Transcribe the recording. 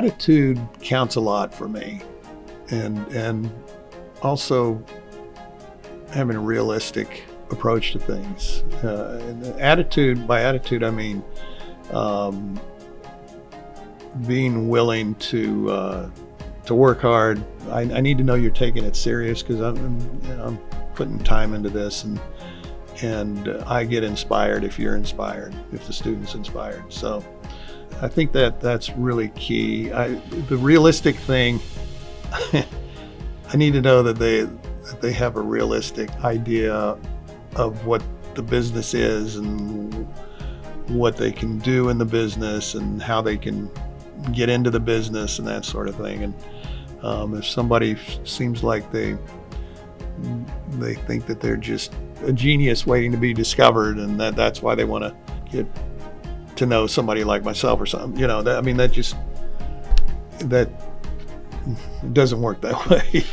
attitude counts a lot for me, and also having a realistic approach to things. And by attitude, I mean being willing to work hard. I need to know you're taking it serious, because I'm putting time into this, and I get inspired if you're inspired, if the student's inspired. So I think that's really key. The realistic thing, I need to know that they have a realistic idea of what the business is and what they can do in the business and how they can get into the business and that sort of thing. And if somebody seems like they think that they're just a genius waiting to be discovered, and that's why they want to get to know somebody like myself or something, that doesn't work that way.